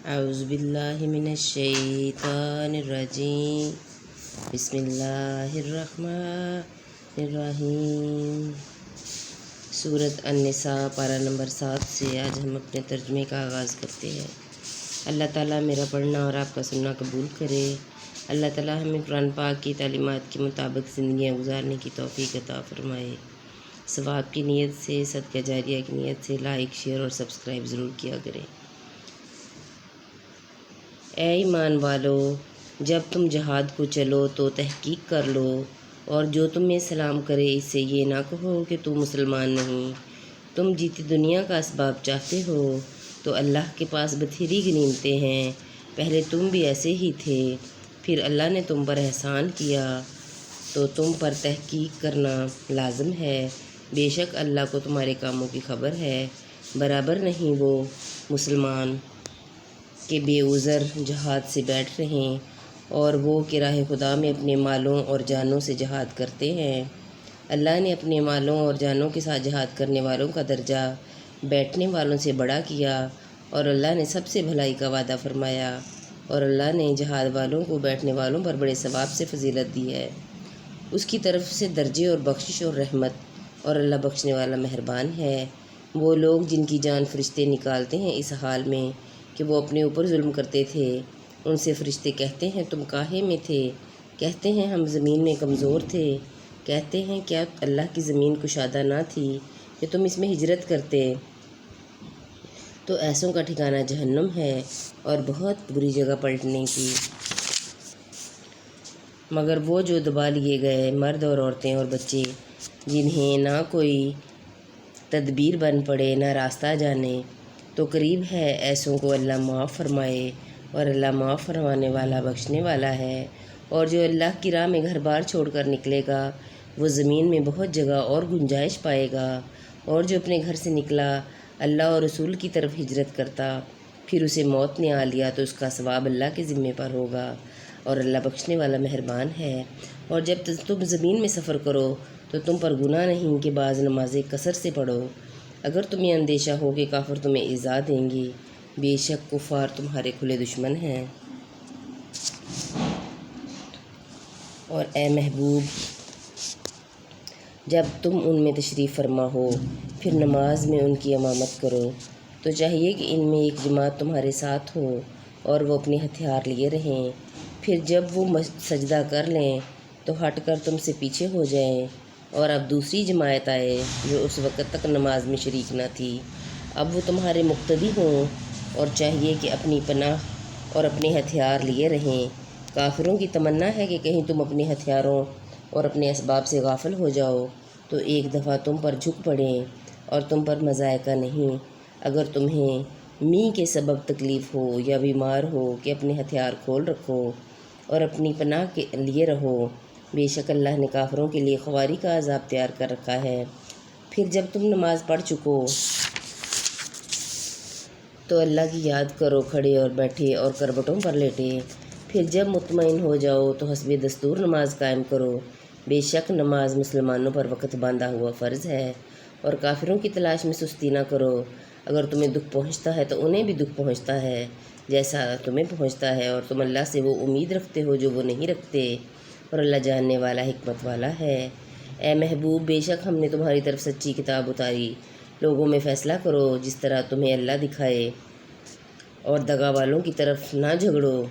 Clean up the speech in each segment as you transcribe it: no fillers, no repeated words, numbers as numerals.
اعوذ باللہ من الشیطان الرجیم بسم اللہ الرحمن الرحیم۔ سورۃ النساء پارہ نمبر 7 سے آج ہم اپنے ترجمے کا آغاز کرتے ہیں۔ اللہ تعالیٰ میرا پڑھنا اور آپ کا سننا قبول کرے۔ اللہ تعالیٰ ہمیں قرآن پاک کی تعلیمات کے مطابق زندگیاں گزارنے کی توفیق عطا فرمائے۔ ثواب کی نیت سے، صدقہ جاریہ کی نیت سے لائک، شیئر اور سبسکرائب ضرور کیا کریں۔ اے ایمان والو، جب تم جہاد کو چلو تو تحقیق کر لو، اور جو تمہیں سلام کرے اس سے یہ نہ کہو کہ تو مسلمان نہیں۔ تم جیتی دنیا کا اسباب چاہتے ہو تو اللہ کے پاس بتھیری غنیمتیں ہیں۔ پہلے تم بھی ایسے ہی تھے، پھر اللہ نے تم پر احسان کیا تو تم پر تحقیق کرنا لازم ہے۔ بے شک اللہ کو تمہارے کاموں کی خبر ہے۔ برابر نہیں وہ مسلمان کہ بے عذر جہاد سے بیٹھ رہیں، اور وہ کہ راہ خدا میں اپنے مالوں اور جانوں سے جہاد کرتے ہیں۔ اللہ نے اپنے مالوں اور جانوں کے ساتھ جہاد کرنے والوں کا درجہ بیٹھنے والوں سے بڑا کیا، اور اللہ نے سب سے بھلائی کا وعدہ فرمایا، اور اللہ نے جہاد والوں کو بیٹھنے والوں پر بڑے ثواب سے فضیلت دی ہے۔ اس کی طرف سے درجے اور بخشش اور رحمت، اور اللہ بخشنے والا مہربان ہے۔ وہ لوگ جن کی جان فرشتے نکالتے ہیں اس حال میں کہ وہ اپنے اوپر ظلم کرتے تھے، ان سے فرشتے کہتے ہیں تم کاہے میں تھے؟ کہتے ہیں ہم زمین میں کمزور تھے۔ کہتے ہیں کیا اللہ کی زمین کشادہ نہ تھی کہ تم اس میں ہجرت کرتے؟ تو ایسوں کا ٹھکانہ جہنم ہے اور بہت بری جگہ پلٹنے کی۔ مگر وہ جو دبا لیے گئے مرد اور عورتیں اور بچے، جنہیں نہ کوئی تدبیر بن پڑے نہ راستہ جانے، تو قریب ہے ایسوں کو اللہ معاف فرمائے، اور اللہ معاف فرمانے والا بخشنے والا ہے۔ اور جو اللہ کی راہ میں گھر بار چھوڑ کر نکلے گا وہ زمین میں بہت جگہ اور گنجائش پائے گا، اور جو اپنے گھر سے نکلا اللہ اور رسول کی طرف ہجرت کرتا، پھر اسے موت نے آ لیا تو اس کا ثواب اللہ کے ذمے پر ہوگا، اور اللہ بخشنے والا مہربان ہے۔ اور جب تم زمین میں سفر کرو تو تم پر گناہ نہیں کہ بعض نمازیں کثر سے پڑھو، اگر تمہیں اندیشہ ہو کہ کافر تمہیں ایذا دیں گے۔ بے شک کفار تمہارے کھلے دشمن ہیں۔ اور اے محبوب، جب تم ان میں تشریف فرما ہو پھر نماز میں ان کی امامت کرو، تو چاہیے کہ ان میں ایک جماعت تمہارے ساتھ ہو اور وہ اپنے ہتھیار لیے رہیں۔ پھر جب وہ سجدہ کر لیں تو ہٹ کر تم سے پیچھے ہو جائیں، اور اب دوسری جماعت آئے جو اس وقت تک نماز میں شریک نہ تھی، اب وہ تمہارے مقتدی ہوں، اور چاہیے کہ اپنی پناہ اور اپنے ہتھیار لیے رہیں۔ کافروں کی تمنا ہے کہ کہیں تم اپنے ہتھیاروں اور اپنے اسباب سے غافل ہو جاؤ تو ایک دفعہ تم پر جھک پڑیں، اور تم پر مضائقہ نہیں اگر تمہیں می کے سبب تکلیف ہو یا بیمار ہو کہ اپنے ہتھیار کھول رکھو اور اپنی پناہ کے لیے رہو۔ بے شک اللہ نے کافروں کے لیے خواری کا عذاب تیار کر رکھا ہے۔ پھر جب تم نماز پڑھ چکو تو اللہ کی یاد کرو کھڑے اور بیٹھے اور کروٹوں پر لیٹے۔ پھر جب مطمئن ہو جاؤ تو حسب دستور نماز قائم کرو۔ بے شک نماز مسلمانوں پر وقت باندھا ہوا فرض ہے، اور کافروں کی تلاش میں سستی نہ کرو۔ اگر تمہیں دکھ پہنچتا ہے تو انہیں بھی دکھ پہنچتا ہے جیسا تمہیں پہنچتا ہے، اور تم اللہ سے وہ امید رکھتے ہو جو وہ نہیں رکھتے، اور اللہ جاننے والا حکمت والا ہے۔ اے محبوب، بے شک ہم نے تمہاری طرف سچی کتاب اتاری، لوگوں میں فیصلہ کرو جس طرح تمہیں اللہ دکھائے، اور دغا والوں کی طرف سے نہ جھگڑو،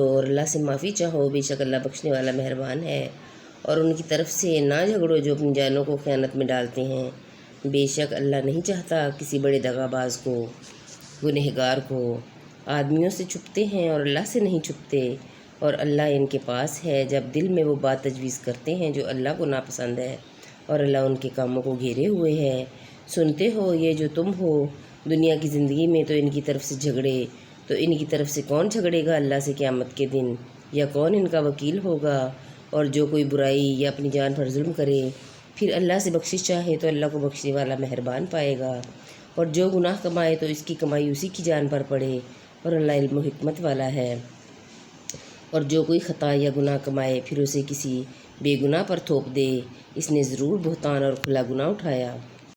اور اللہ سے معافی چاہو۔ بے شک اللہ بخشنے والا مہربان ہے۔ اور ان کی طرف سے نہ جھگڑو جو اپنی جانوں کو خیانت میں ڈالتے ہیں۔ بے شک اللہ نہیں چاہتا کسی بڑے دغا باز کو، گنہگار کو۔ آدمیوں سے چھپتے ہیں اور اللہ سے نہیں چھپتے، اور اللہ ان کے پاس ہے جب دل میں وہ بات تجویز کرتے ہیں جو اللہ کو ناپسند ہے، اور اللہ ان کے کاموں کو گھیرے ہوئے ہے۔ سنتے ہو یہ جو تم ہو دنیا کی زندگی میں تو ان کی طرف سے جھگڑے، تو ان کی طرف سے کون جھگڑے گا اللہ سے قیامت کے دن، یا کون ان کا وکیل ہوگا؟ اور جو کوئی برائی یا اپنی جان پر ظلم کرے پھر اللہ سے بخشش چاہے تو اللہ کو بخشنے والا مہربان پائے گا، اور جو گناہ کمائے تو اس کی کمائی اسی کی جان پر پڑے، اور اللہ علم و حکمت والا ہے۔ اور جو کوئی خطا یا گناہ کمائے پھر اسے کسی بے گناہ پر تھوپ دے، اس نے ضرور بہتان اور کھلا گناہ اٹھایا۔